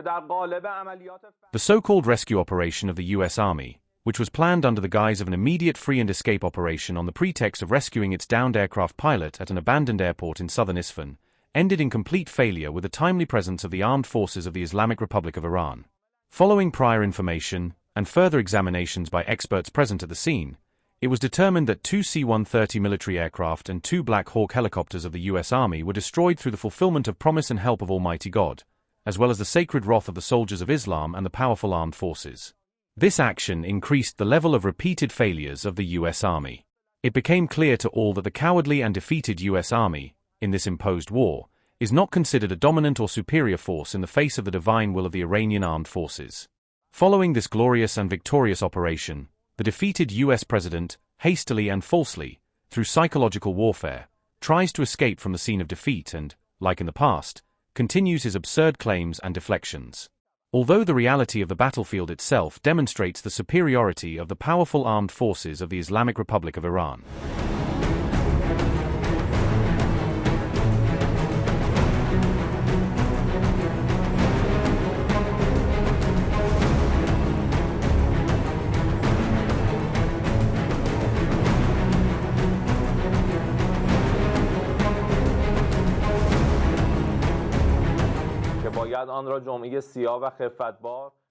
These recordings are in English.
The so-called rescue operation of the U.S. Army, which was planned under the guise of an immediate free-and-escape operation on the pretext of rescuing its downed aircraft pilot at an abandoned airport in southern Isfahan, ended in complete failure with the timely presence of the armed forces of the Islamic Republic of Iran. Following prior information and further examinations by experts present at the scene, it was determined that 2 C-130 military aircraft and 2 Black Hawk helicopters of the U.S. Army were destroyed through the fulfillment of promise and help of Almighty God, as well as the sacred wrath of the soldiers of Islam and the powerful armed forces. This action increased the level of repeated failures of the U.S. Army. It became clear to all that the cowardly and defeated U.S. Army, in this imposed war, is not considered a dominant or superior force in the face of the divine will of the Iranian armed forces. Following this glorious and victorious operation, the defeated U.S. president, hastily and falsely, through psychological warfare, tries to escape from the scene of defeat and, like in the past, continues his absurd claims and deflections. Although the reality of the battlefield itself demonstrates the superiority of the powerful armed forces of the Islamic Republic of Iran.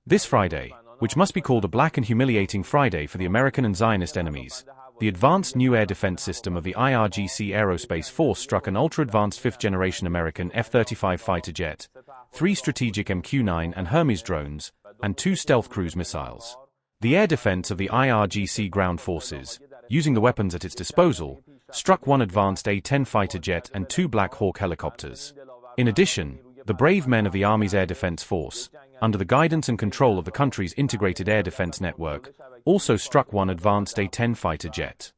This Friday, which must be called a black and humiliating Friday for the American and Zionist enemies, the advanced new air defense system of the IRGC Aerospace Force struck an ultra-advanced fifth-generation American F-35 fighter jet, 3 strategic MQ-9 and Hermes drones, and 2 stealth cruise missiles. The air defense of the IRGC ground forces, using the weapons at its disposal, struck 1 advanced A-10 fighter jet and 2 Black Hawk helicopters. In addition, the brave men of the Army's Air Defense Force, under the guidance and control of the country's integrated air defense network, also struck 1 advanced A-10 fighter jet.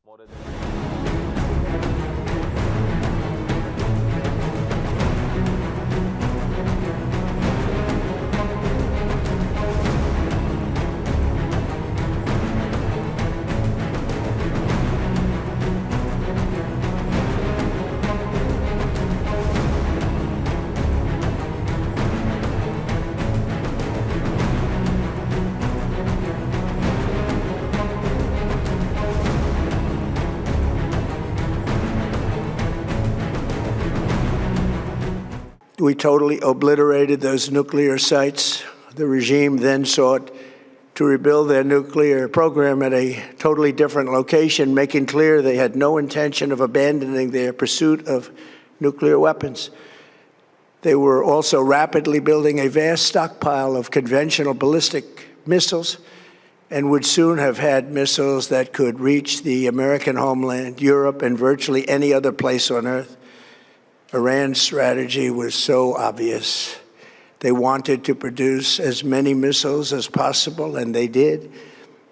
We totally obliterated those nuclear sites. The regime then sought to rebuild their nuclear program at a totally different location, making clear they had no intention of abandoning their pursuit of nuclear weapons. They were also rapidly building a vast stockpile of conventional ballistic missiles and would soon have had missiles that could reach the American homeland, Europe, and virtually any other place on Earth. Iran's strategy was so obvious. They wanted to produce as many missiles as possible, and they did,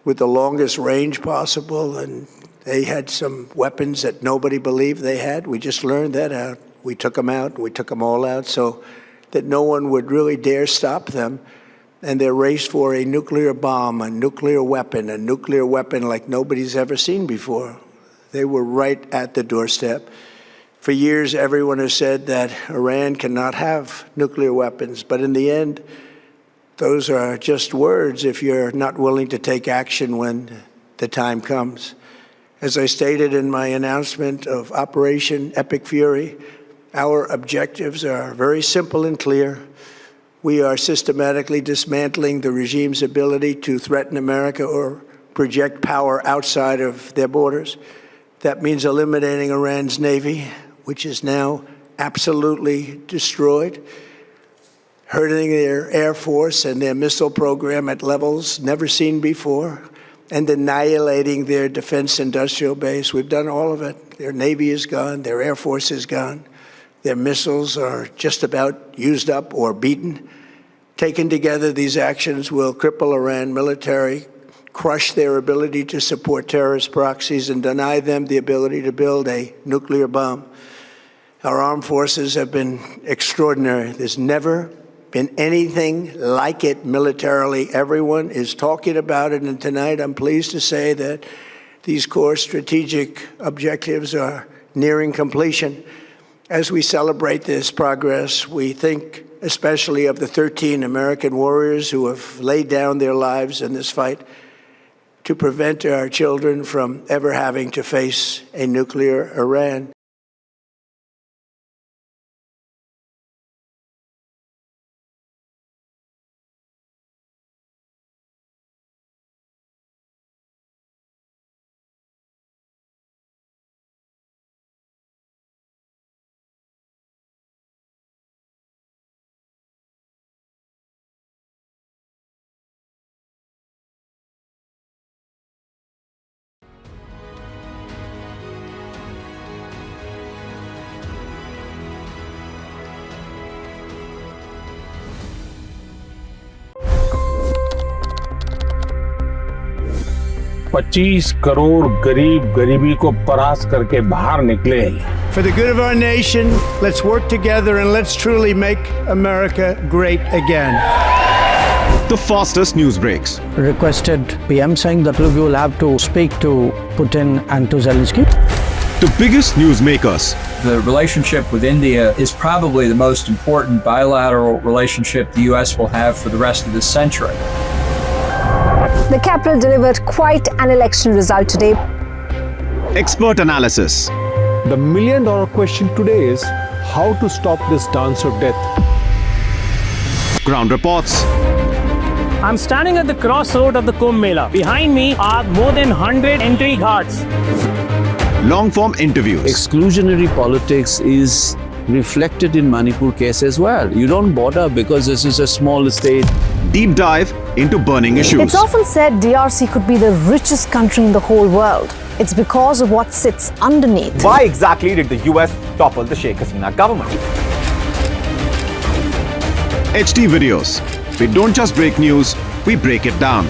with the longest range possible, and they had some weapons that nobody believed they had. We just learned that out. We took them out. We took them all out so that no one would really dare stop them. And their race for a nuclear bomb, a nuclear weapon like nobody's ever seen before. They were right at the doorstep. For years, everyone has said that Iran cannot have nuclear weapons, but in the end, those are just words if you're not willing to take action when the time comes. As I stated in my announcement of Operation Epic Fury, our objectives are very simple and clear. We are systematically dismantling the regime's ability to threaten America or project power outside of their borders. That means eliminating Iran's Navy, which is now absolutely destroyed, hurting their Air Force and their missile program at levels never seen before, and annihilating their defense industrial base. We've done all of it. Their Navy is gone, their Air Force is gone, their missiles are just about used up or beaten. Taken together, these actions will cripple Iran military, crush their ability to support terrorist proxies, and deny them the ability to build a nuclear bomb. Our armed forces have been extraordinary. There's never been anything like it militarily. Everyone is talking about it, and tonight I'm pleased to say that these core strategic objectives are nearing completion. As we celebrate this progress, we think especially of the 13 American warriors who have laid down their lives in this fight to prevent our children from ever having to face a nuclear Iran. $25 crore गरीब गरीबी को परास्त करके बाहर निकले। For the good of our nation, let's work together and let's truly make America great again. The fastest news breaks. Requested PM saying that look, you will have to speak to Putin and to Zelensky. The biggest news makers. The relationship with India is probably the most important bilateral relationship the U.S. will have for the rest of this century. The capital delivered quite an election result today. Expert analysis. The million-dollar question today is how to stop this dance of death. Ground reports. I'm standing at the crossroad of the Kumbh Mela. Behind me are more than 100 entry ghats. Long-form interviews. Exclusionary politics is reflected in Manipur case as well. You don't bother because this is a small state. Deep dive into burning issues. It's often said DRC could be the richest country in the whole world. It's because of what sits underneath. Why exactly did the US topple the Sheikh Hasina government? HT videos. We don't just break news, we break it down.